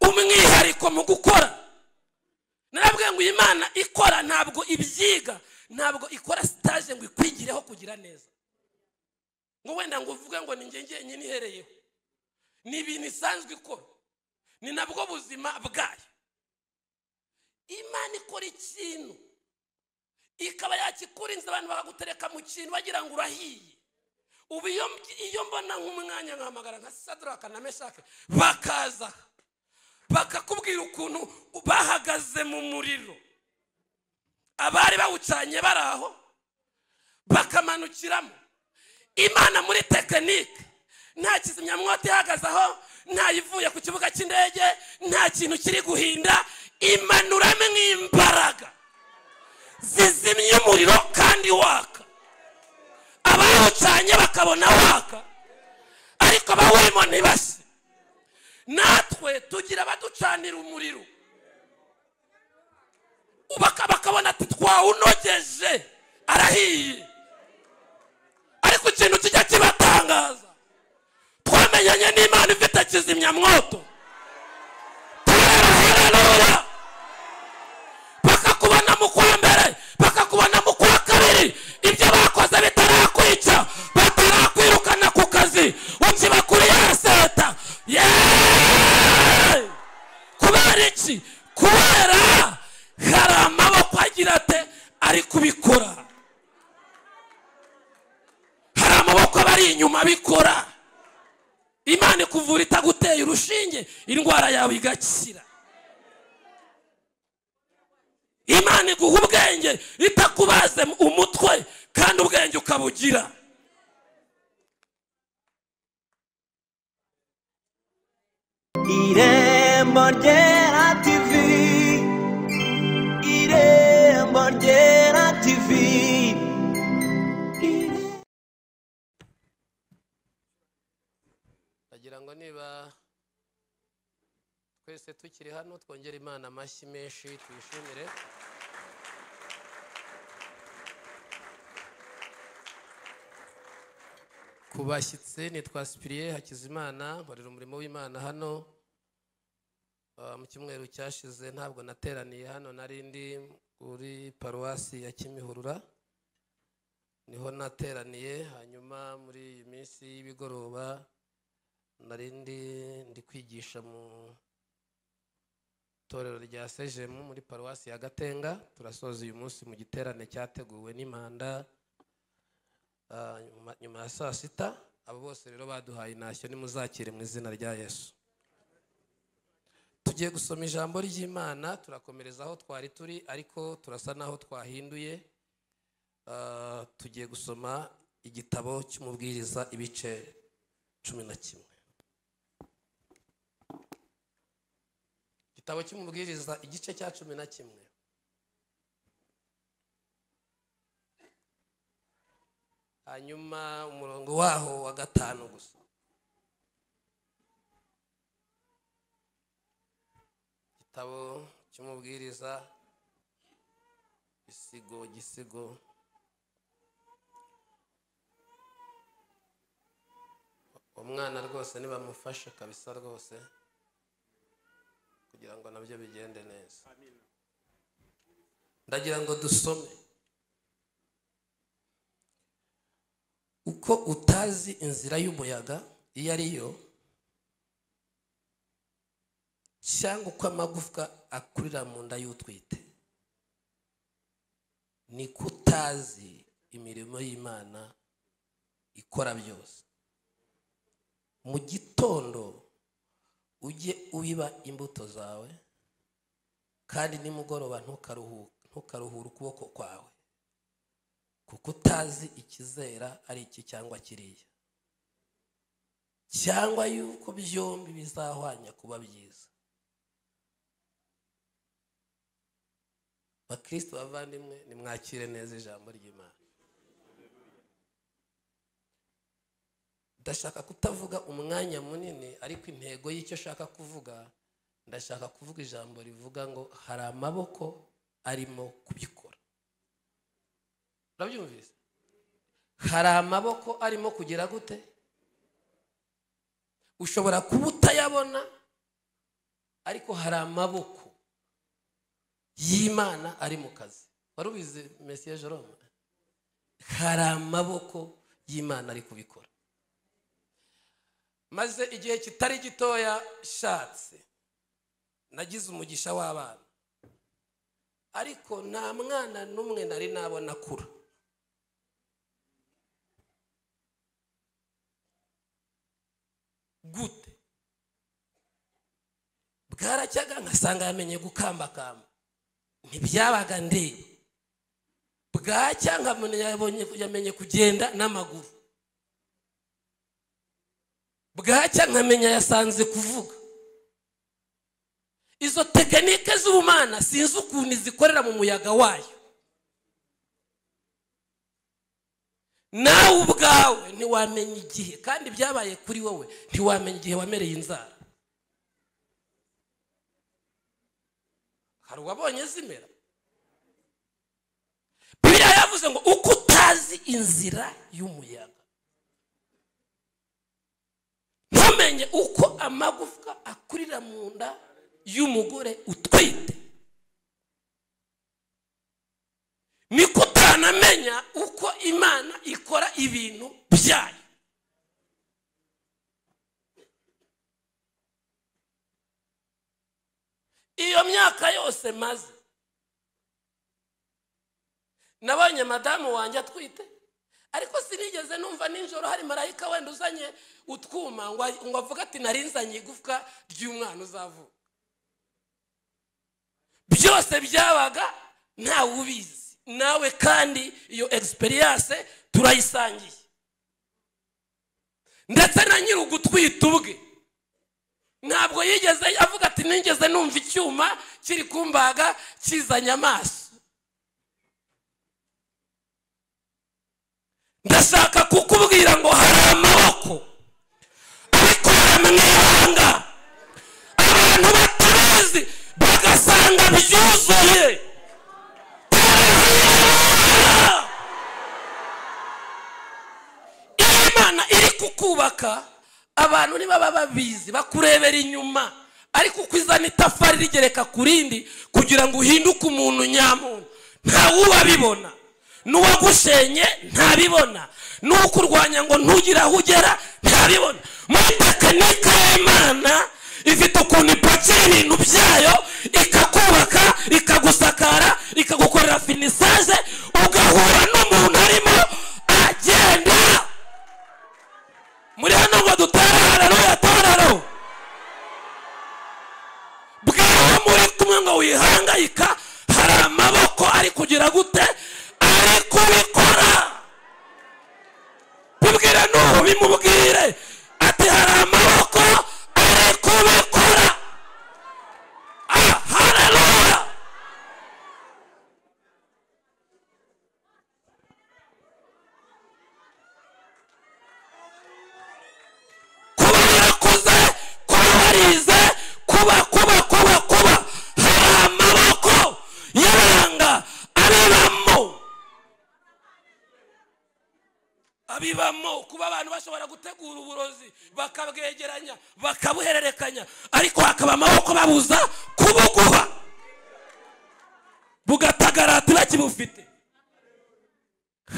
umwihariko mu gukora. Narabwiye ngo Imana ikora ntabwo ibyiga, ntabwo ikora stage ngo ikwigireho kugira neza, ngo wenda ngo uvuge ngo ninjye nyine ihereyeho. Ni ibintu isanzwe ikora, ni nabwo buzima bwayo. Imana ikora ikintu ikaba yakikurinze, abantu bakagutereka mu kintu bagira ngo urahiye. Ubu iyo mbona nk'umwanya nkahamagara nka Sadraka na Meshake bakaza bakakubwira ukuntu bahagaze mu muriro, abari bawucanye baraho bakamanukiramo. Imana muri tekinike nta kizimyamwoto ihagaze aho, nta yivuye ku kibuga cy'indege, nta kintu kiri guhinda. Imanuramo nk'imbaraga zizimya umuriro kandi waka, abawucanye bakabona waka ariko abawurimo ntibase. Natwe tugira abaducanira umuriro bakabona ati twawunogeje arahiye, ariko ikintu kijya kibatangaza, twamenyanye n'Imana ifite kizimyamwoto. Bakakubona mu kwa mbere, bakakubona mu kwa kabiri, ibyo bakoze bitarakwica, batarakwirukana ku kazi, ukiba kuri ya seta. Kubera iki? Kubera hari amaboko agira ate ari kubikora, hari amaboko bari inyuma bikora. Imana ikuvura itaguteye urushinge, indwara yawe igakira. Imana iguha ubwenge itakubaze umutwe kandi ubwenge ukabugira. Irembo Ryera TV, Irembo Ryera TV. Ndagira ngo niba twese tukiri hano twongera Imana amashyi menshi tuyishimire. Kubashyitse nitwa Cyprien Hakizimana, nkorera umurimo w'Imana hano. Mu cyumweru cyashize ntabwo nateraniye hano, narindi kuri paruwasi ya Kimihurura niho nateraniye. Hanyuma muri iyi minsi y'ibigoroba ndi kwigisha mu torero rya Sejemu muri paruwasi ya Gatenga. Turasoza uyu munsi mu giterane cyateguwe n'Imanda nyuma ya saa sita. Abo bose rero baduhaye intashyo, nimuzakire mu izina rya Yesu. Tugiye gusoma ijambo ry'Imana, turakomereza aho twari turi ariko turasa naho twahinduye. Tugiye gusoma igitabo cy'umubwiriza ibice 11. Igitabo cy'umubwiriza igice cya 11. Hanyuma umurongo waho wa 5 gusa. Igitabo cy'umubwiriza gisigo umwana rwose nibamufashe kabisa rwose kugira ngo nabyo bigende neza. Ndagira ngo dusome. Uko utazi inzira y'umuyaga iyo ariyo, cyangwa uko amagufwa akurira mu nda y'utwite, ni kutazi imirimo y'Imana ikora byose. Mu gitondo ujye ubiba imbuto zawe, kandi nimugoroba ntukaruhure ukuboko kwawe, kuko utazi ikizera ari iki cyangwa kiriya, cyangwa yuko byombi bizahwanya kuba byiza. Bakristo bavandimwe, nimwakire neza ijambo ry'Imana. Ndashaka kutavuga umwanya munini, ariko intego y'icyo shaka kuvuga, ndashaka kuvuga ijambo rivuga ngo hari amaboko arimo kubikora. Urabyumvise? Hari amaboko arimo kugira gute? Ushobora kuba utayabona, ariko hari amaboko y'Imana ari mu kazi. Wari ubizi Messier Jerome? Hari amaboko y'Imana ari kubikora. Maze igihe kitari gitoya shatse nagize umugisha w'abana, ariko nta mwana n'umwe nari nabona kura. Gute? Bwaracyaga nkasanga yamenye gukambakamba, ntibyabaga ndeba. Bwacya yamenye kugenda n'amaguru. Bwacya nkamenya yasanze kuvuga. Izo tekinike z'ubumana sinzi ukuntu zikorera mu muyaga wayo. Nawe ubwawe ntiwamenya igihe, kandi byabaye kuri wowe ntiwamenya igihe wamereye inzara. Hari wabonye zimera? Bibiliya yavuze ngo uko utazi inzira y'umuyaga, ntumenye uko amagufwa akurira mu nda y'umugore utwite, niko utanamenya uko Imana ikora ibintu byayo. Iyo myaka yose maze nabonye madamu wanjye atwite, ariko sinigeze numva ninjoro hari marayika wenda uzanye utwuma ngo avuga ati narinzanye igufwa ry'umwana uzavuka. Byose byabaga ntawe ubizi. Nawe kandi iyo experience turayisangiye. Ndetse na nyiri ugutwita ubwe ntabwo yigeze avuga ati ningeze numva icyuma kiri kumbaga kizanye amaso. Ndashaka kukubwira ngo hari amaboko ariko mwibanga abantu batabizi bagasanga byuzuye. Imana iri kukubaka, abantu ntibaba babizi, bakurebera inyuma, ariko kwizana itafari rigereka kurindi kugira ngo uhinduke umuntu nyamuntu. Ntawe ubabibona, n'uwagushenye ntabibona, n'ukurwanya ngo ntugire aho ugera ntabibona. Muri tekinike y'Imana ifite ukuntu ipakira ibintu byayo, ikakubaka, ikagusakara, ikagukorera finisage, ugahura n'umuntu arimo agenda. Muri hano ngo dutare haleluya torero. Bwawe muri kumwe ngo wihangayika, hari amaboko ari kugira gute? Ari kubikora. Bibwira n'uwo bimubwire ati hari amaboko ari kubikora. Haleluya. Kuba yarakoze, kuba warize, kuba hari amaboko y'ibanga abibamo. Kuba abantu bashobora gutegura uburozi bakabwegeranya bakabuhererekanya, ariko hakaba amaboko babuza kubuguha, bugatagarata bakibufite.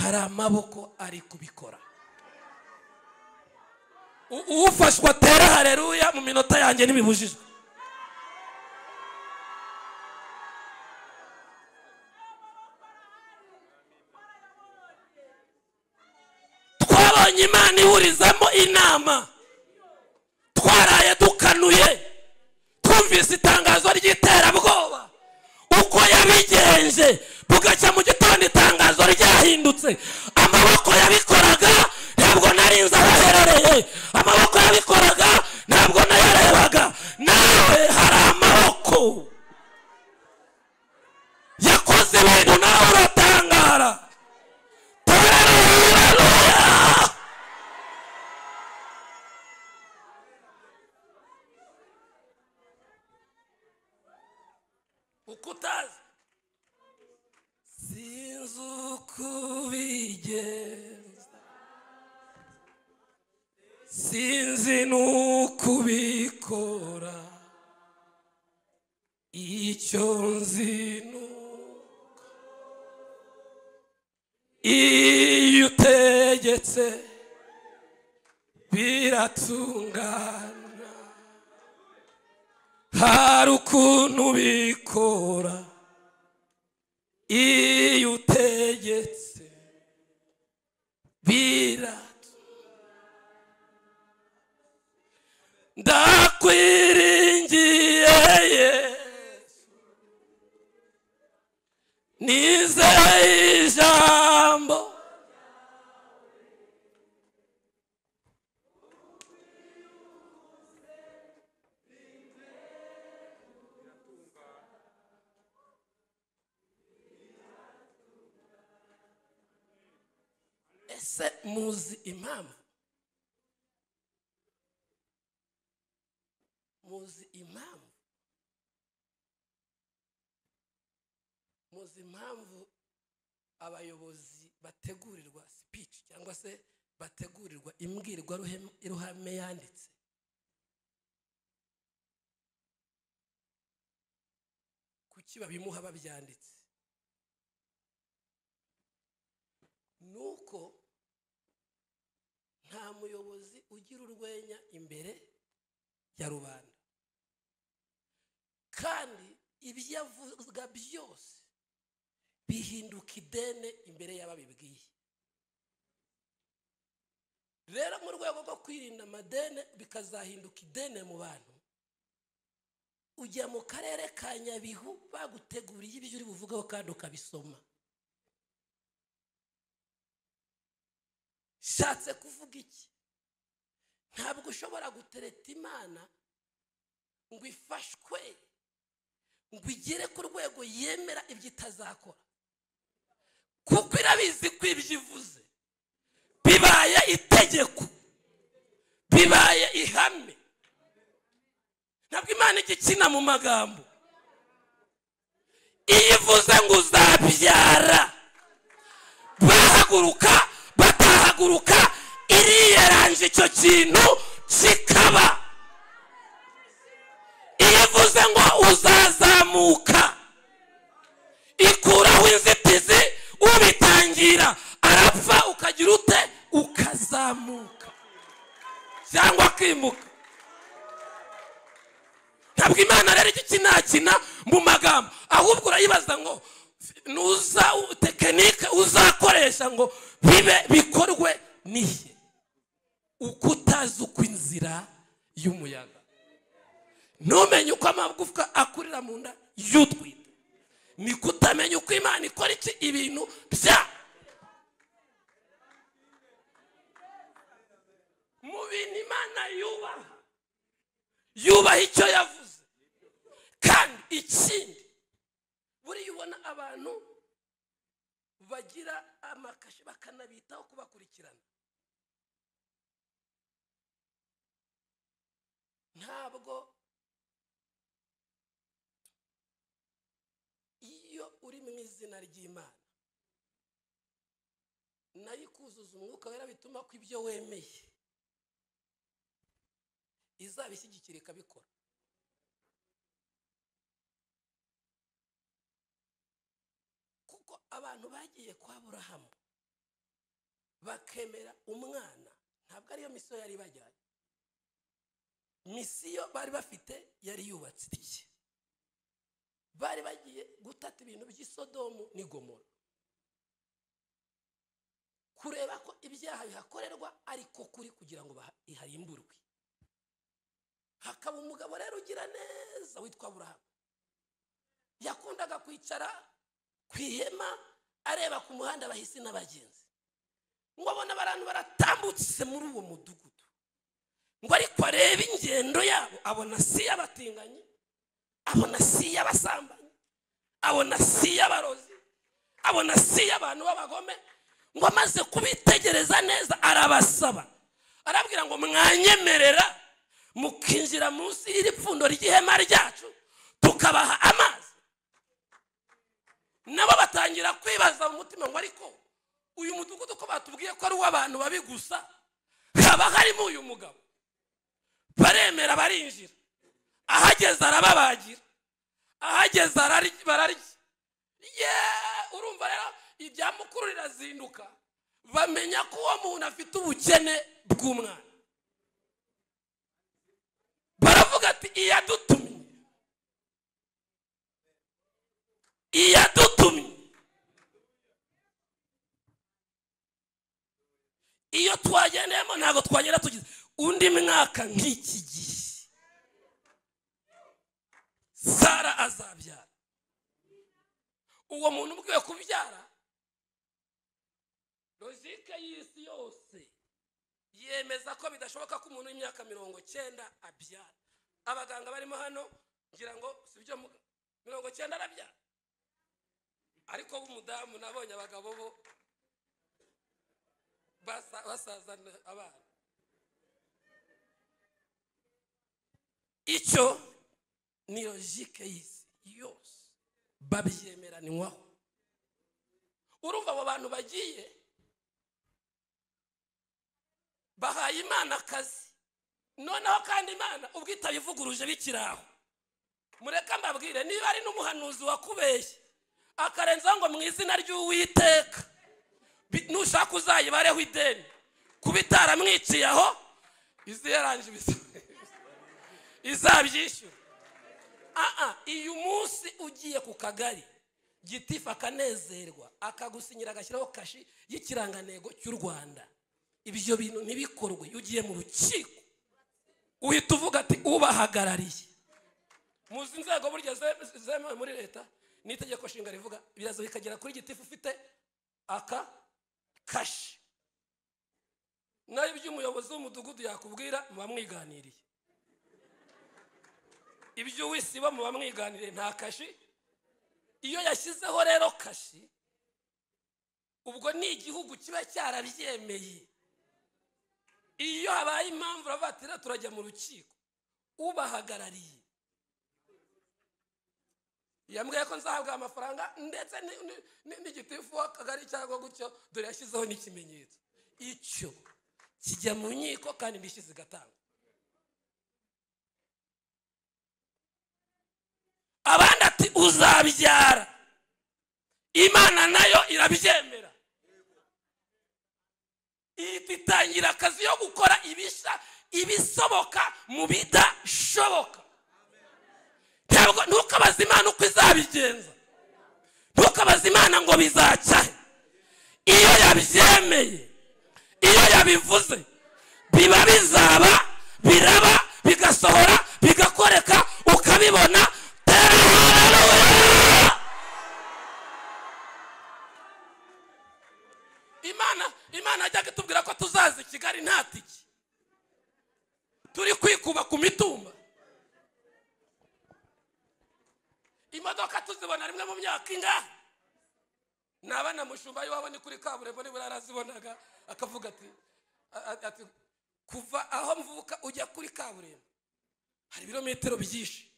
Hari amaboko ari kubikora. Ufashwa tera haleluya mu minota yanjye n'ibibujijwe. Twabonye Imana ihurizamo inama, twaraye dukanuye, twumvise itangazo ry'iterabwoba uko yabigenje, bugacya mu gitondo itangazo ryahindutse. Amaboko yabikoraga ntabwo narinze abaherereye, amaboko yabikoraga ntabwo nayarebaga. Nawe hari amaboko yakoze ibintu nawe uratangara. Ukutazi sinzi ukubigenza, sinzi n'ukubikora, icyo nzinuka iyo utegetse biratungana hari ukuntu bikora iyo utegetse ndakwiringiye Yesu nizeye ijambo ese muzi impamvu muzi impamvu abayobozi bategurirwa speech cyangwa se bategurirwa imbwirwaruhame yanditse? Kuki babimuha babyanditse? Nuko nta muyobozi ugira urwenya imbere ya rubanda, kandi ibyo yavuga byose bihinduka idene imbere y'ababibwiye. Rero mu rwego rwo kwirinda amadene bikazahinduka idene mu bantu, ujya mu karere ka Nyabihu baguteguriye ibyo uri buvugaho kandi ukabisoma. Shatse kuvuga iki? Ntabwo ushobora gutereta Imana ngo ifashwe ngo igere ku rwego yemera ibyo itazakora, kuko irabizi ko ibyo ivuze bibaye itegeko, bibaye ihame. Ntabwo Imana igikina mu magambo. Iyo ivuze ngo uzabyara, bahaguruka batahaguruka, iriyeranje icyo kintu kikaba. Iyo ivuze ngo uzazamuka, ikuraho inzitizi, ubitangira arapfa, ukagira ute? Ukazamuka cyangwa akimuka. Ntabwo Imana rero igikinakina mu magambo, ahubwo urayibaza ngo nuza tekinike uzakoresha ngo bikorwe nihe? Uko utazi uko inzira y'umuyaga, ntumenye uko amagufwa akurira mu nda y'utwite, niko utamenya uko Imana ikora iki ibintu bya mu bintu Imana yubaha icyo yavuze. Kandi ikindi, buriya ubona abantu bagira amakashi bakanabitaho kubakurikirana, ntabwo iyo uri mu izina ry'Imana nayo ikuzuza umwuka wera, bituma ko ibyo wemeye izabishyigikira ikabikora. Kuko abantu bagiye kwa Aburahamu bakemera umwana, ntabwo ariyo misiyo yari bajyanye. Misiyo bari bafite yari yubatse iki? Bari bagiye gutata ibintu by'i Sodomu n'i Gomora, kureba ko ibyaha bihakorerwa ariko kuri, kugira ngo iharimburwe. Hakaba umugabo rero ugira neza witwa Aburahamu, yakundaga kwicara ku ihema areba ku muhanda bahisi n'abagenzi, ngo abona abantu baratambutse muri uwo mudugudu, ngo ariko areba ingendo yabo, abona si y'abatinganyi, abona si y'abasambanyi, abona si y'abarozi, abona si y'abantu b'abagome. Ngo amaze kubitegereza neza arabasaba, arabwira ngo mwanyemerera mukinjira munsi y'ipfundo ry'ihema ryacu tukabaha amazi? Nabo batangira kwibaza mu mutima ngo ariko uyu mudugudu ko batubwiye ko ari uw'abantu babi gusa, haba harimo uyu mugabo? Baremera barinjira, ahageze arababagira, ahageze bararya urumva rero ibya mukuru rirazinduka bamenya ko uwo muntu afite ubukene bw'umwana baravuga ati iyadutumye iyo twagendeyemo ntabwo twagera tugize undi mwaka nk'iki gihe Sara azabyara uwo muntu ubwiwe kubyara logike y'isi yose yemeza ko bidashoboka ko umuntu w'imyaka 90 abyara abaganga barimo hano ngira ngo sibyo 90 arabyara ariko b'umudamu nabonye abagabo bo basazana abana icyo ni logike y'isi yose babyemeranywaho urumva abo bantu bagiye bahaye Imana akazi noneho kandi Imana ubwita bivuguruje bikiraho mureka mbabwire niba ari n'umuhanuzi wakubeshye akarenza ngo mu izina ry'Uwiteka nushaka uzayibareho ideni kubitara mwiciye aho izeranje izabyishyura iyo munsi ugiye ku kagari gitifu akanezerwa akagusinyira agashyiraho kashi y'ikirangantego cy'u Rwanda ibyo bintu ntibikorwe ugiye mu rukiko uhita uvuga ati ubahagarariye muzi inzego burya zemewe muri leta n'itegeko nshinga rivuga biraza bikagera kuri gitifu ufite aka kashi nayo by'umuyobozi w'umudugudu yakubwira muba mwiganiriye ibyo wisiba muba mwiganiriye nta kashi iyo yashyizeho rero kashi ubwo ni igihugu kiba cyarabyemeye iyo habaye impamvu uravatira turajya mu rukiko ubahagarariye yambwiye ko nzahabwa amafaranga ndetse n'igitifu w'akagari cyangwa gutyo dore yashyizeho n'ikimenyetso icyo kijya mu nkiko kandi indishyi zigatangwa abandi ati uzabyara Imana nayo irabyemera itangira akazi yo gukora ibisoboka mu bidashoboka ntabwo ntukabaza Imana uko izabigenza ntukabaza Imana ngo bizacyahe iyo yabyemeye iyo yabivuze biba bizaba biraba bigasohora bigakoreka ukabibona Imana ajyaga itubwira ko tuzaza i Kigali nta tiki turi kwikuba ku mitumba imodoka tuzibona rimwe mu myaka ingahe nabana mushumba yiwabo ni kuri kaburimbo nibura arazibonaga akavuga ati kuva aho mvuka ujya kuri kaburimbo hari ibirometero byinshi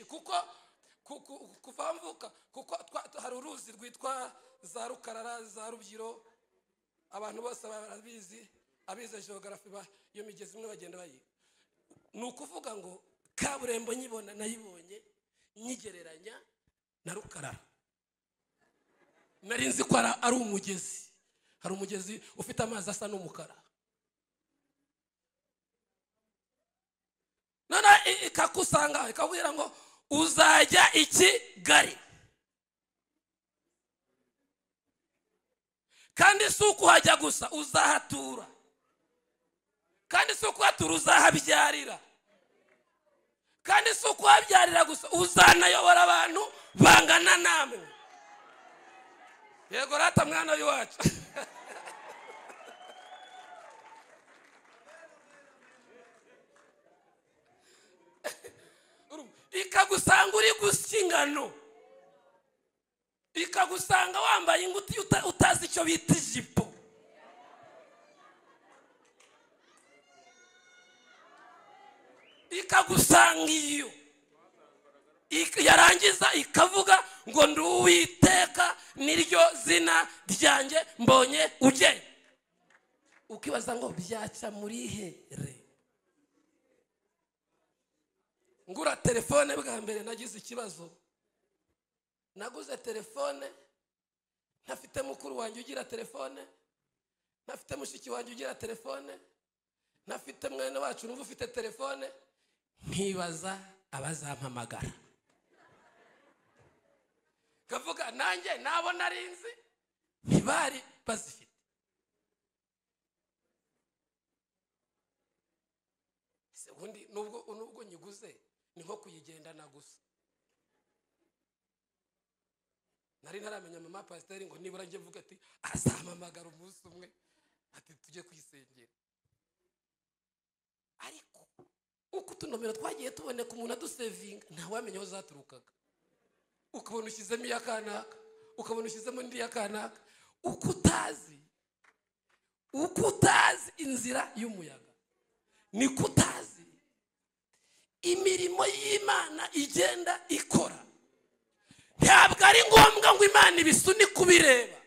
kuko kuva aho mvuka kuko hari uruzi rwitwa za Rukarara za Rubyiro abantu bose barabizi abize geography iyo migezi imwe bagenda bayiga ni ukuvuga ngo kaburimbo nyibona nayibonye nyigereranya na Rukarara nari nzi ko ari umugezi hari umugezi ufite amazi asa n'umukara none ikakusanga ikabwira ngo uzajya i Kigali kandi si ukuhajya gusa uzahatura kandi si ukuhatura uzahabyarira kandi si ukuhabyarira gusa uzanayobora abantu bangana namwe yego rata mwana w'iwacu ikagusanga uri gusya ingano ikagusanga wambaye inguti utazi icyo bita ijipo ikagusanga iyo yarangiza ikavuga ngo ndi Uwiteka niryo zina ryanjye mbonye ugenda ukibaza ngo byaca muri here ngura telefone bwa mbere nagize ikibazo. Naguze telefone ntafite mukuru wanjye ugira telefone, ntafite mushiki wanjye ugira telefone, ntafite mwene wacu n'ubu ufite telefone. Nkibaza abazampamagara, kavuga nanjye nabo narinzi ntibari bazifite. Ubundi nubwo nyiguze ni nko kuyigendana gusa. Nari ntaramenya mama pasiteri ngo nibura njye mvuga ati azampamagara umunsi umwe ati tujye kwisengera. Ariko uko tunomero twagiye tuboneka umuntu adusevinga ntawamenya aho zaturukaga. Ukabona ushyizemo iyakanaka, ukabona ushyizemo indi yakanaka, uko utazi inzira y'umuyaga, ni kutazi imirimo y'Imana igenda ikora. Ntabwo ari ngombwa ngo Imana ibisuni kubireba,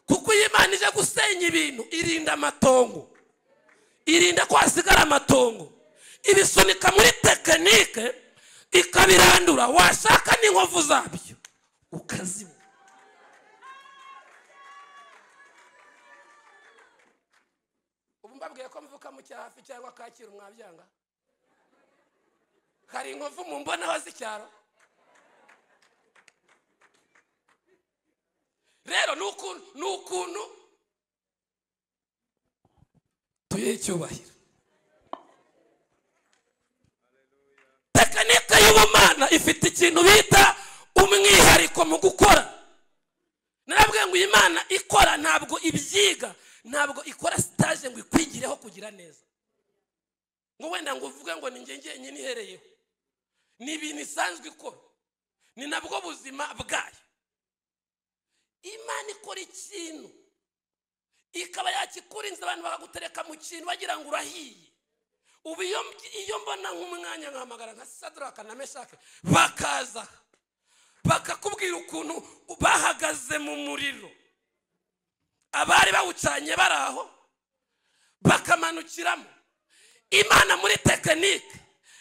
kuko Imana ije gusenya ibintu irinda amatongo, irinda ko hasigara amatongo, ibisunika muri tekinike ikabirandura, washaka n'inkovu zabyo ukaziba. Ubu mbabwiye ko mvuka mu cyahafi cyangwa Kacyiru mwabyanga? Hari inkovu mu mbonaho z'icyaro? Rero nukuntu tuye icyubahiro. Tekinike y'ubumana ifite ikintu bita umwihariko mu gukora. Narabwiye ngo Imana ikora ntabwo ibyiga, ntabwo ikora stage ngo ikwigireho kugira neza, ngo wenda ngo uvuge ngo ni njye nyine ihereyeho. Ni ibintu isanzwe ikora, ni nabwo buzima bwayo. Imana ikora ikintu ikaba yakikurinze abantu bakagutereka mu kintu bagira ngo urahiye. Ubu iyo mbona nk'umwanya nkahamagara nka Sadraka na Meshake bakaza bakakubwira ukuntu bahagaze mu muriro, abari bawucanye baraho bakamanukiramo. Imana muri tekinike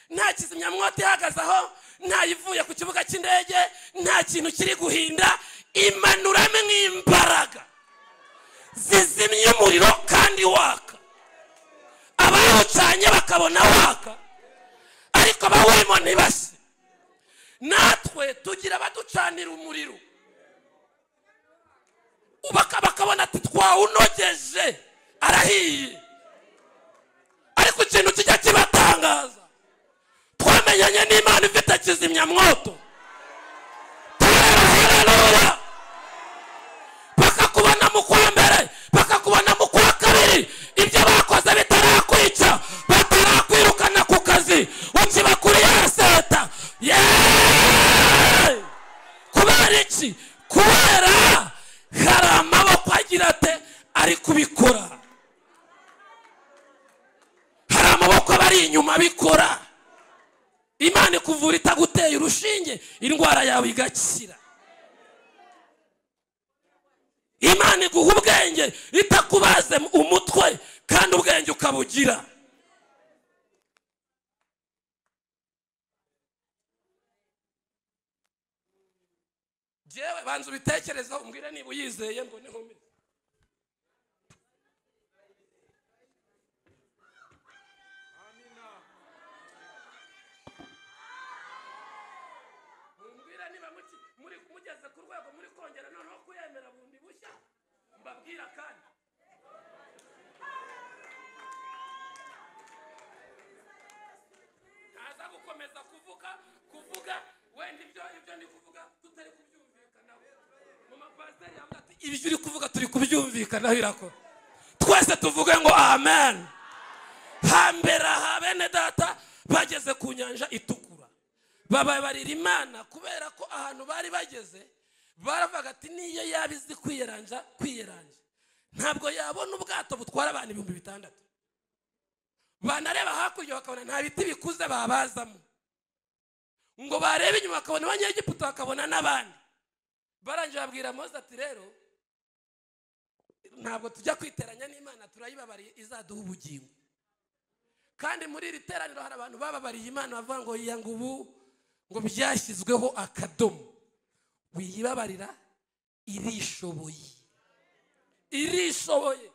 nta kizimyamwoto ihagaze aho, nta ivuye ku kibuga cy'indege, nta kintu kiri guhinda. Imanuramo nk'imbaraga zizimye umuriro kandi waka, abawucanye bakabona waka ariko abawurimo ntibashye. Natwe tugira abaducanira umuriro bakabona ati twawunogeje arahiye, ariko ikintu kijya kibatangaza, twamenyanye n'Imana ifite kizimyamwoto. Bakakubona mu kwa mbere, bakakubona mu kwa kabiri, ibyo bakoze bitarakwica, batarakwirukana ku kazi, ukiba kuri ya seta. Kubera iki? Kubera hari amaboko agira ate ari kubikora, hari amaboko bari inyuma bikora. Imana ikuvura itaguteye urushinge, indwara yawe igakira. Imana iguha ubwenge itakubaze umutwe kandi ubwenge ukabugira. Jewe banza ubitekerezaho umbwire niba uyizeye ngo niho meze. Umbwire niba muri mugeze ku rwego muri kongera noneho kuyemera bundi bushya, mbabwira kandi ntaza gukomeza kuvuga wenda ibyo ndi kuvuga tutari kubyumvikanaho. Mama pasiteri yavuga ati ibyo uri kuvuga turi kubyumvikanaho irakora. Twese tuvuge ngo amen. Hambere aha bene data bageze ku nyanja itukura, babarira Imana kubera ko ahantu bari bageze baravuga ati niyo yabizi kwiyeranja ntabwo yabona ubwato butwara abantu 6,000. Banareba hakurya bakabona nta biti bikuze babazamo, ngo barebe inyuma bakabona abanyegiputa bakabona n'abandi. Baranje babwira Mose ati rero ntabwo tujya kwiteranya n'Imana, turayibabariye izaduha ubugingo. kandi muri iri teraniro hari abantu bababariye Imana bavuga ngo yanga ubu ngo byashyizweho akadomo. Wiyibabarira, irishoboye, irishoboye.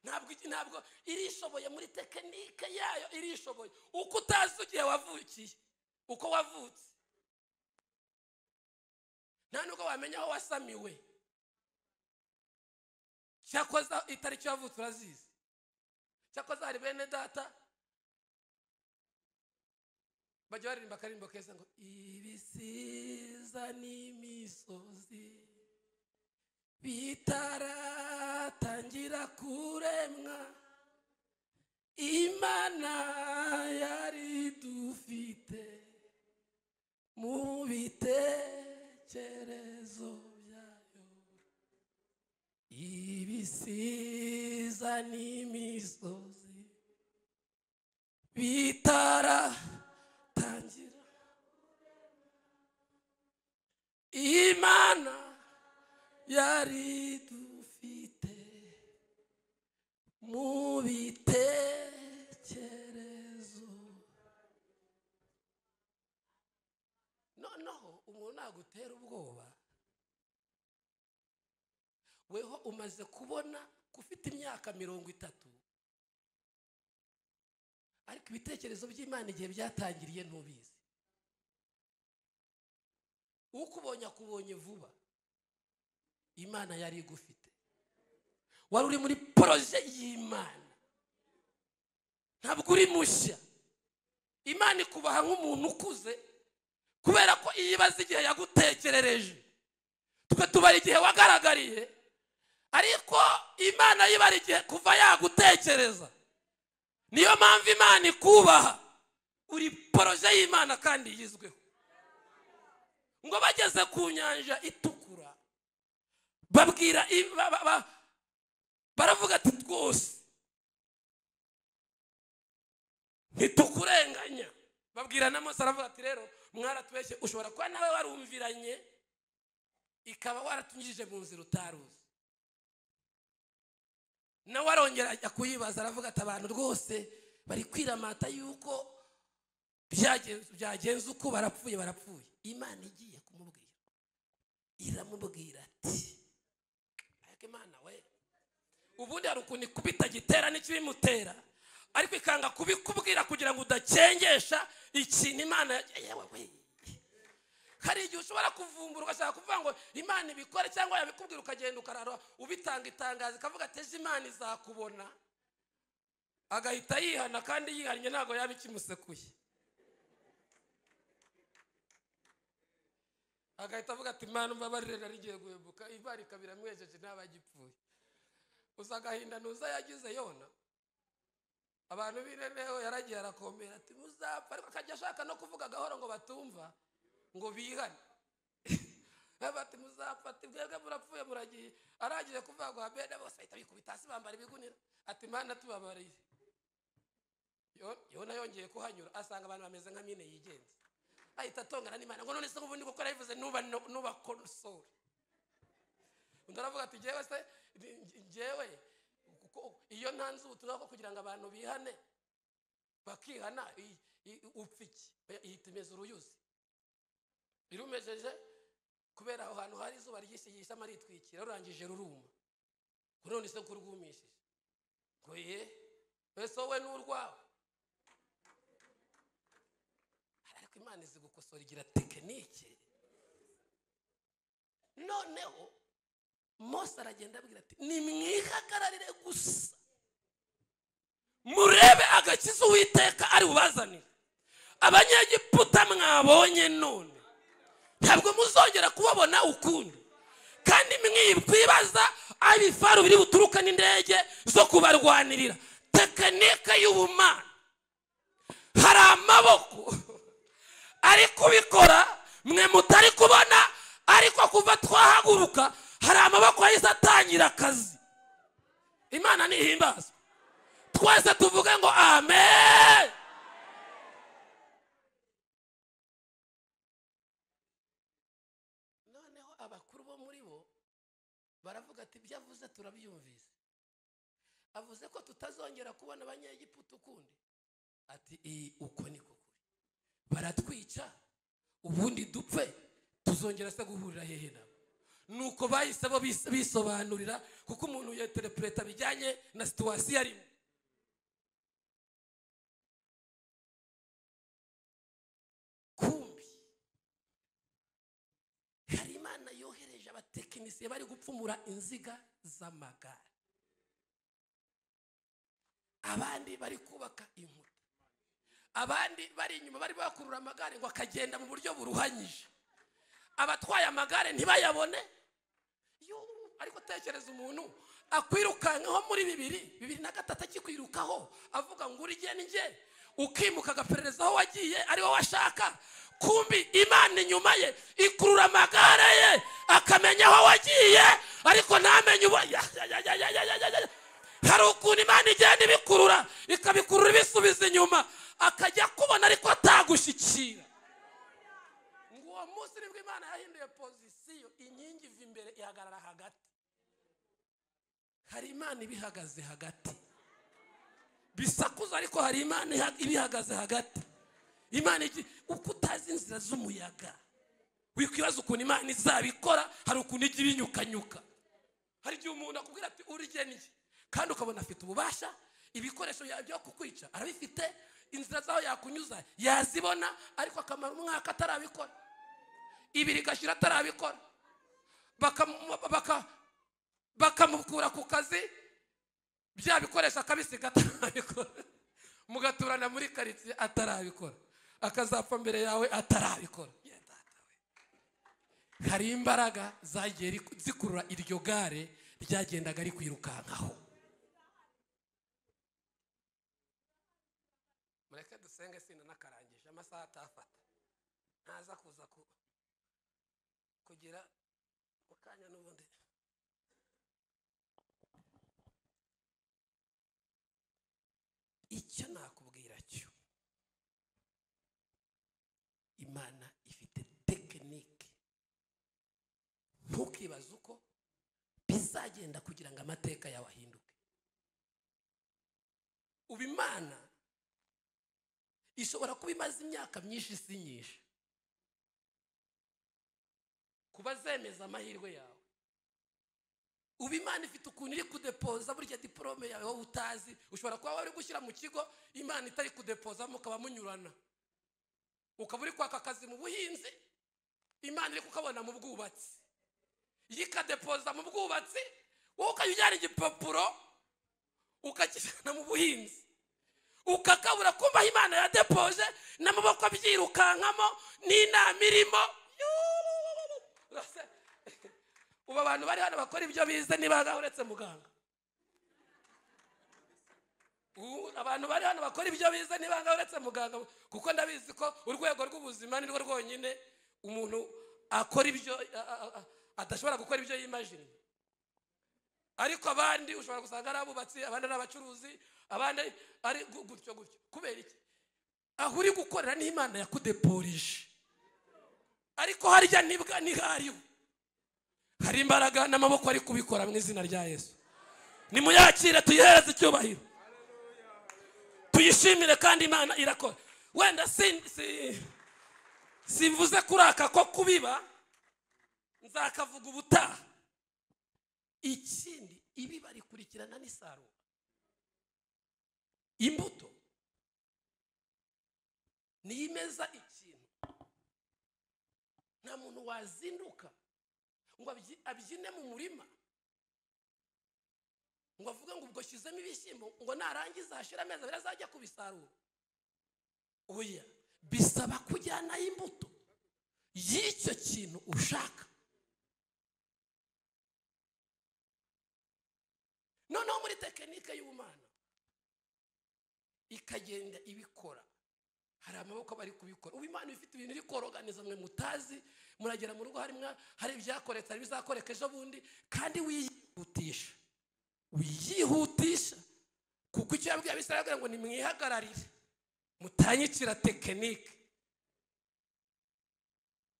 Ntabwo irishoboye muri tekinike yayo, irishoboye. Uko utazi ugiye wavukiye, uko wavutse, nta nubwo wamenya aho wasamiwe. Cyakoza itariki wavutse urazizi. Cyakoza hari bene data bajya baririmba akarimbo keza ngo ibisiza n'imisozi bitaratangira kuremwa, Imana yari dufite mu bitekerezo byayo. Ibisiza n'imisozi bitaratangira, Imana yari dufite mu bitekerezo. Noneho umuntu nagutera ubwoba, weho umaze kubona kufite imyaka 30, ariko ibitekerezo by'Imana igihe byatangiriye ntubizi. Ukubonye akubonye vuba. Imana yari igufite, wari uri muri proje y'Imana, ntabwo uri mushya. Imana ikubaha nk'umuntu ukuze kubera ko iyibaza igihe yagutekerereje. Twe tubara igihe wagaragariye, ariko Imana yibara igihe kuva yagutekereza. Niyo mpamvu Imana ikubaha, uri proje y'Imana kandi yizweho. Ngo bageze ku nyanja itukura, babwira baravuga ati twose ntitukurenganya. Babwira na Mose aravuga ati rero mwaratubeshye, ushobora kuba nawe warumviranye ikaba waratunyije mu nzira utaruzi. Nawe arongera ajya kuyibaza aravuga ati abantu rwose bari kwiramata yuko byagenze uko barapfuye. Imana igiye kumubwira, iramubwira ati ariko Imana we, ubundi hari ukuntu ikubita gitera n'ikibimutera, ariko ikanga kubikubwira kugira ngo udacengesha ikintu Imana yewe we. Hari igihe ushobora kuvumbura ugashaka kuvuga ngo Imana ibikore, cyangwa yabikubwira ukagenda ukarara ubitanga itangazo ikavuga ati ejo Imana izakubona, agahita yihana, kandi yihannye ntabwo yaba ikimusekuye. Agahita avuga ati Imana umbabarire narigiye guhebuka, ivarika biramwejeje ntabagipfuye. Uza agahinda nuza yagize Yona. Abantu bireneho yaragiye arakomera ati muzapfa, ariko akajya ashaka no kuvuga gahoro ngo batumva ngo bihane. Bati muzapfa, ati bwebwe murapfuye muragiye. Aragiye kuvuga ngo abene bose ahita bikubita hasi bambara ibigunira ati Imana tubabariye. Yona yongeye kuhanyura asanga abantu bameze nka mine yigenza, ahita atongana n'Imana ngo none se ubundi gukora yivuze nuba konsole. Undi aravuga ati njyewe iyo ntanze ubutumwa ko kugira ngo abantu bihane bakihana upfiki ihita imeze uruyuzi. Irumejeje kubera aho hantu hari izuba ryishigisha amaritwikira, rurangije ruruma. None se kurwumishije ngo ese wowe n'urwawe. Ariko Imana izi gukosora, igira tekinike. Noneho Mose aragenda abwira ati nimwihagararire gusa murebe agakiza Uwiteka ari bubazanire. Abanyegiputa mwabonye none ntabwo muzongera kubabona ukundi, kandi mwibwibaza abifaru biri buturuka n'indege zo kubarwanirira. Tekinike y'ubumana, hari amaboko ari kubikora mwe mutari kubona, ariko kuva twahaguruka hari amaboko yahise atangira akazi. Imana nihimbaza, twese tuvuge ngo amen. Noneho abakuru bo muri bo baravuga ati ibyo avuze turabyumvise, avuze ko tutazongera kubona abanyegiputa ukundi. Ati uko niko kuri, baratwica ubundi dupfe, tuzongera se guhurira hehe nabo? Nuko bahise bo bisobanurira, kuko umuntu yeterpreta bijyanye na situation arimo. Kumbi hari Imana yohereje abatekinisiye bari gupfumura inziga z'amagare, abandi bari kubaka inkuta, abandi bari inyuma bari bakurura amagare ngo akagenda mu buryo buruhanyije, abatwaye amagare ntibayabone. Ariko tekereza umuntu akwirukankaho muri 2023 akikwirukaho avuga ngo urije nje, ukimuka agaperereza aho wagiye ari wowe washaka. Kumbi Imana inyuma ye ikurura amagare ye akamenya aho wagiye, ariko ntamenye uba. Hari ukuntu Imana igenda ibikurura ikabikurura ibisubiza inyuma, akajya kubona ariko atagushikira. Ngo uwo munsi nibwo Imana yahinduye pozisiyo, inkingi iva imbere ihagarara hagati. Hari Imana ibihagaze hagati, bisakuza ariko hari Imana ibihagaze hagati. Imana uko utazi inzira z'umuyaga wikwibaza ukuntu Imana izabikora. Hari ukuntu ijya ibinyukanyuka. Hari igihe umuntu akubwira ati urigeniye, kandi ukabona afite ububasha, ibikoresho byo kukwica arabifite, inzira zaho yakunyuza yazibona, ariko akamara umwaka atarabikora, 2 gashira atarabikora, bakamukura ku kazi, bya bikoresho akabisiga atarabikora, mugaturana muri karitsiye atarabikora, akazapfa mbere yawe atarabikora. Hari imbaraga zagiye zikurura iryo gare ryagendaga ari kwirukankaho. Mureke dusenge sina nakarangije, amasaha atafata, ntaza kuza kugira mukanya n'ubundi. Icyo nakubwira cyo, Imana ifite tekinike. Ntukibaze uko bizagenda kugira ngo amateka yawe ahinduke. Ubu Imana ishobora kuba imaze imyaka myinshi isinyisha kuba zemeza amahirwe yawe. Ubu Imana ifite ukuntu iri kudepoza burya diplome yawe wowe utazi. Ushobora kuba wari gushyira mu kigo Imana itari kudepoza, mukaba munyurana, ukaba uri kwaka akazi mu buhinzi, Imana iri kukabona mu bwubatsi, yikadepoza mu bwubatsi, wowe ukajyana igipapuro ukakijyana mu buhinzi, ukakabura kumva Imana yadepoje n'amaboko abyirukankamo n'inama irimo. Ubu abantu bari hano bakora ibyo bize nibaga uretse muganga. Abantu bari hano bakora ibyo bize nibaga uretse muganga, kuko ndabizi ko urwego rw'ubuzima ni rwo rwonyine umuntu akora ibyo adashobora gukora ibyo yimagine. Ariko abandi ushobora gusanga ari abubatsi, abandi ari abacuruzi, abandi ari gutyo. Kubera iki? Aho uri gukorera ni Imana yakudeporije, ariko harya nibwa nihariho. Hari imbaraga n'amaboko ari kubikora mu izina rya Yesu. Nimuyakire tuyihereze icyubahiro, tuyishimire, kandi Imana irakora. Wenda simvuze kuraka ko kubiba, nzakavuga ubutaha. Ikindi, ibi barikurikirana n'isarura. Imbuto ni imeza ikintu, nta muntu wazinduka ngo abyine mu murima ngo avuga ngo ubwo shizemo ibishyimbo ngo narangiza hashira amezi birazajya kubisarura. Oya, bisaba kujyana imbuto y'icyo kintu ushaka. Noneho muri tekinike y'Imana ikagenda ibikora, hari amaboko bari kubikora. Ubu Imana ifite ibintu iri koroganiza mwe mutazi. Muragera mu rugo hari ibyakoretse, hari bizakoreka ejo bundi, kandi wiyihutisha kuko icyo yabwiye Abisirayeli ngo nimwihagararire mutanyicira tekinike.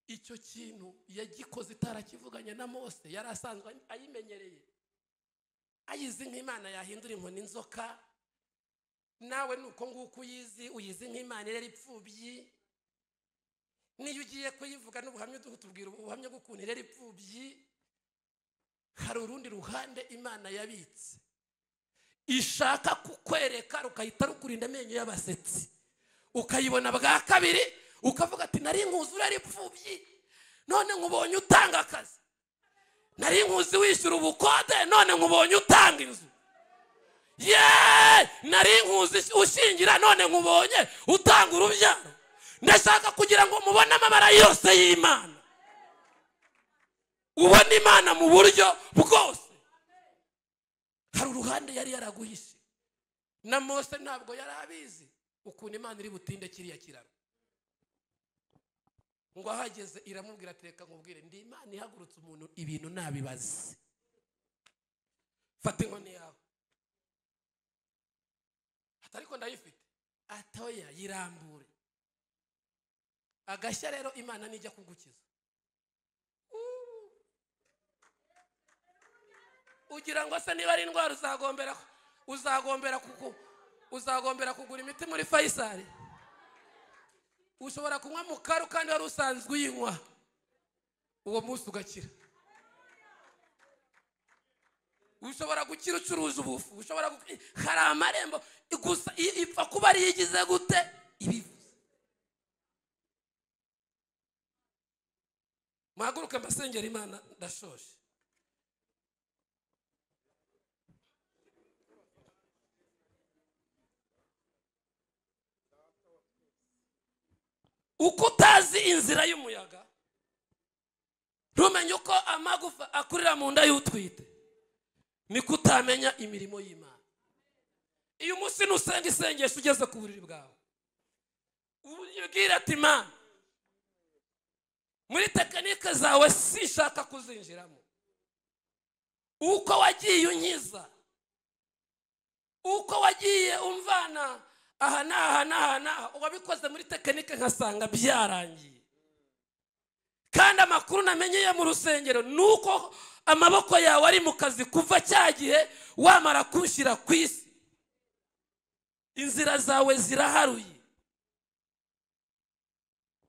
Icyo kintu yagikoze itarakivuganye na Mose, yari asanzwe ayimenyereye. ayizi nk'Imana yahindura inkoni inzoka. Nawe nuko nguko uyizi nk'Imana irera ipfubyi. Niyo ugiye kuyivuga n'ubuhamya tubwira ubuhamya bw'ukuntu irera ipfubyi, hari urundi ruhande Imana yabitse ishaka kukwereka rukahita rukurinda amenyo y'abasetsi, ukayibona bwa kabiri ukavuga ati nari nkuzi urera ipfubyi none nkubonye utanga akazi, nari nkuzi wishyura ubukode none nkubonye utanga inzu, nari nkuzi ushingira none nkubonye utanga urubyaro. Ndashaka kugira ngo mubone amabara yose y'Imana, ubone Imana mu buryo bwose. Hari uruhande yari yaraguhishe, na Mose ntabwo yari abizi ukuntu Imana iri butinde kiriya kiraro. Ngo ahageze iramubwira ati reka nkubwire, ndi Imana ihagurutse umuntu ibintu nabibaze. Fata inkoni yawe. Atariko ndayifite. Atoya yirambure. Agashya rero Imana nijya kugukiza. Ugira ngo se niba ari indwara uzagombera kugura imiti muri Faisal. Ushobora kunywa mukaru kandi wari usanzwe uyinywa, uwo munsi ugakira. Ushobora gukira ucuruza ubufu, hari amarembo gusa ipfa kuba ari yigize gute ibivuze. Muhaguruke mbasengera Imana, ndashoshe. Uko utazi inzira y'umuyaga, ntumenye uko amagufa akurira mu nda y'utwite, niko utamenya imirimo y'Imana. Iyo umunsi nusenga isengesho ugeze ku buriri bwawe, ubwira ati Imana, muri tekinike zawe sinshaka kuzinjiramo. Uko wagiye unkiza, uko wagiye umvana aha naha wabikoze muri tekinike nkasanga byarangiye. Kandi amakuru namenyeye mu rusengero nuko amaboko yawe ari mu kazi kuva cyagihe wamara kunshyira ku isi. Inzira zawe ziraharuye,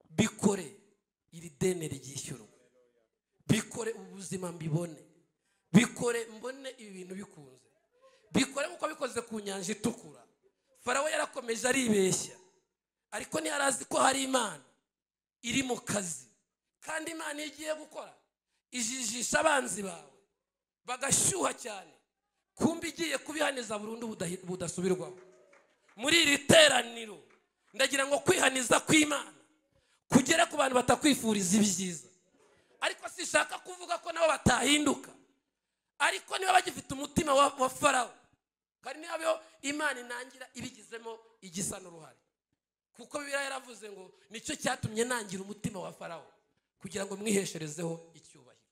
bikore iri deni ryishyurwa, bikore ubuzima mbibone, bikore mbone ibintu bikunze, bikore nkuko bikoze ku nyanja itukura. Farawo yarakomeje aribeshya, ariko ntiyarazi ko hari Imana iri mu kazi. Kandi Imana igiye gukora ijijisha abanzi bawe bagashyuha cyane, kumbi igiye kubihaniza burundu budasubirwaho. Muri iri teraniro ndagira ngo kwihaniza kw'Imana kugere ku bantu batakwifuriza ibyiza, ariko sishaka kuvuga ko nabo batahinduka, ariko niba bagifite umutima wa Farawo, kandi niba Imana inangira ibigizemo igisa n'uruhare. Kuko Bibiliya yaravuze ngo nicyo cyatumye nangira umutima wa Farawo, kugira ngo mwihesherezeho icyubahiro.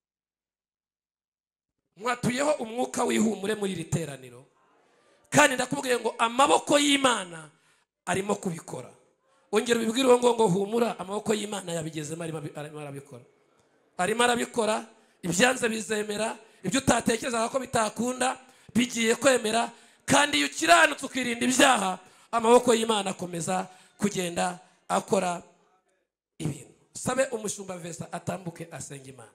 Mwatuyeho umwuka w'ihumure muri iri teraniro, kandi ndakubwiye ngo amaboko y'Imana arimo kubikora. Ongera ubibwire ngo humura, amaboko y'Imana yabigezemo arimo arabikora. Arimo arabikora, ibyanze bizemera, ibyo utatekerezaga ko bitakunda bigiye kwemera. Kandi iyo ukiranutse ukirinda ibyaha, amaboko y'Imana akomeza kugenda akora ibintu. Sabe umushumba Vesa atambuke asenga Imana.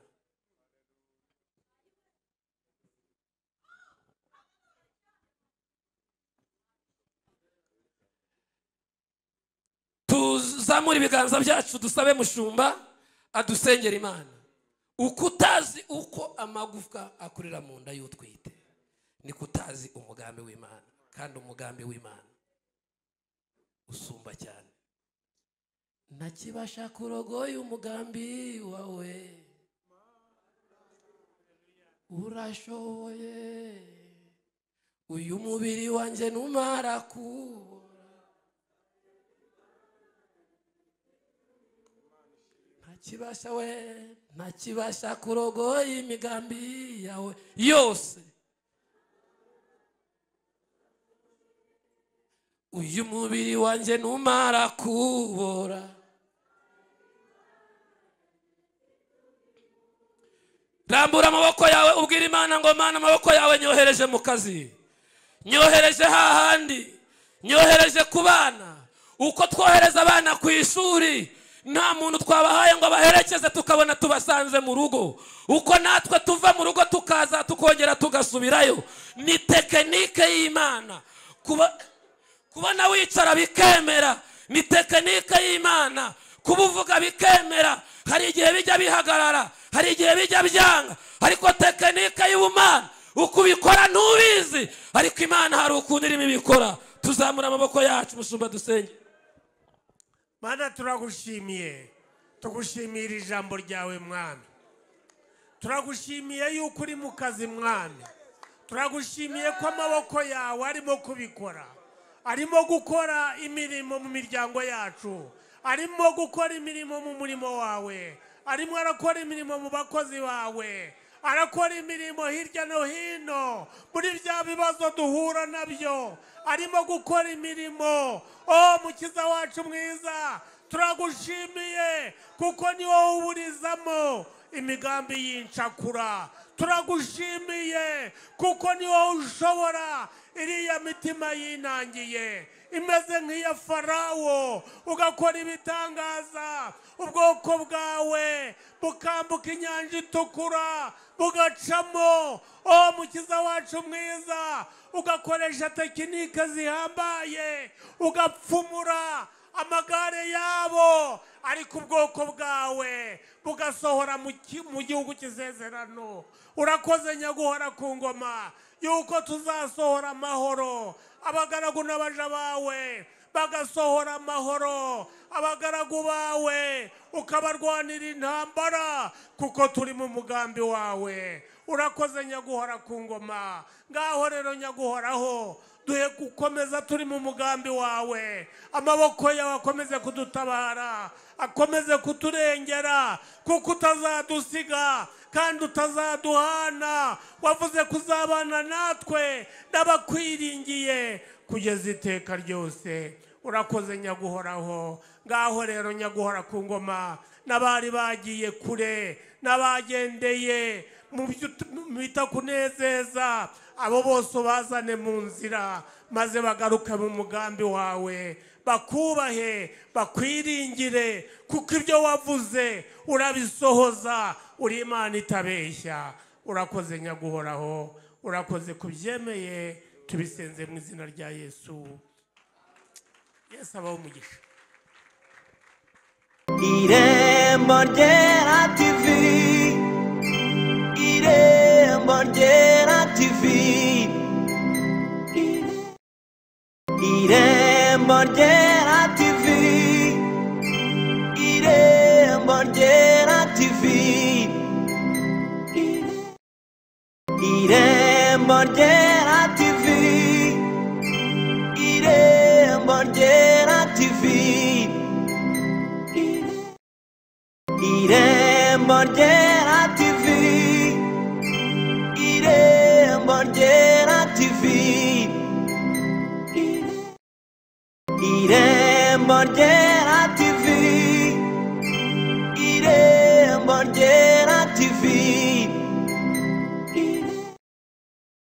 Tuzamura ibiganza byacu dusabe mushumba adusengera Imana. Uko utazi uko amagufwa akurira mu nda y'utwite, niko utazi umugambi w'Imana. Kandi umugambi w'Imana usumba cyane. Ntakibasha kurogoya umugambi wawe, urashoboye. Uyu mubiri wanjye numara kubora, ntakibasha kurogoya imigambi yawe yose. Uyu mubiri wanjye numara kubora, rambura amaboko yawe ubwira Imana ngo Mana amaboko yawe nyohereje mu kazi, nyohereje hahandi, nyohereje ku bana. Uko twohereza abana ku ishuri nta muntu twabahaye ngo baherekeze tukabona tubasanze mu rugo, uko natwe tuva mu rugo tukaza tukongera tugasubirayo. Ni tekinike y'Imana. Kubona wicara bikemera, ni tekinike y'Imana. Kubuvuga bikemera, hari igihe bijya bihagarara, hari igihe bijya byanga, ariko tekinike y'Imana uko ubikora ntubizi, ariko Imana hari ukuntu irimo ibikora. Tuzamura amaboko yacu musumba dusenge. Mana turagushimiye, tugushimira ijambo ryawe Mwami. Turagushimiye yuko uri mu kazi Mwami. Turagushimiye ko amaboko yawe arimo kubikora, arimo gukora imirimo mu miryango yacu, arimo gukora imirimo mu murimo wawe, arimo arakora imirimo mu bakozi bawe, arakora imirimo hirya no hino muri bya bibazo duhura nabyo, arimo gukora imirimo. Mukiza wacu mwiza, turagushimiye kuko ni wowe uburizamo imigambi y'incakura. Turagushimiye kuko ni wowe ushobora iriya mitima yinangiye imeze nk'iya Farawo, ugakora ibitangaza, ubwoko bwawe bukambuka inyanja itukura bugacamo. Mukiza wacu mwiza, ugakoresha tekinike zihambaye, ugapfumura amagare yabo, ariko ubwoko bwawe bugasohora mu gihugu cy'isezerano. Urakoze Nyaguhora ku ngoma yuko tuzasohora amahoro, abagaragu n'abaja bawe bagasohora amahoro, abagaragu bawe ukabarwanira intambara kuko turi mu mugambi wawe. Urakoze Nyaguhora ku ngoma. Ngaho rero Nyaguhoraho, duhe gukomeza turi mu mugambi wawe, amaboko yawe akomeze kudutabara, akomeze kuturengera, kuko utazadusiga kandi utazaduhana. Wavuze kuzabana natwe n'abakwiringiye kugeza iteka ryose. Urakoze Nyaguhoraho. Ngaho rero Nyaguhora ku ngoma, n'abari bagiye kure n'abagendeye mu bitakunezeza, abo bose bazane mu nzira maze bagaruka mu mugambi wawe, bakubahe, bakwiringire, kuko ibyo wavuze urabisohoza. Uri Imana itabeshya. Urakoze Nyaguhoraho, urakoze kubyemeye, tubisenze mu izina rya Yesu. Yesu abaho umugisha. Irembo Ryera TV, Irembo Ryera TV, Irembo Ryera TV, Irembo Ryera TV, Irembo Ryera TV, Irembo Ryera TV, Irembo Ryera TV, Irembo Ryera TV, Irembo Ryera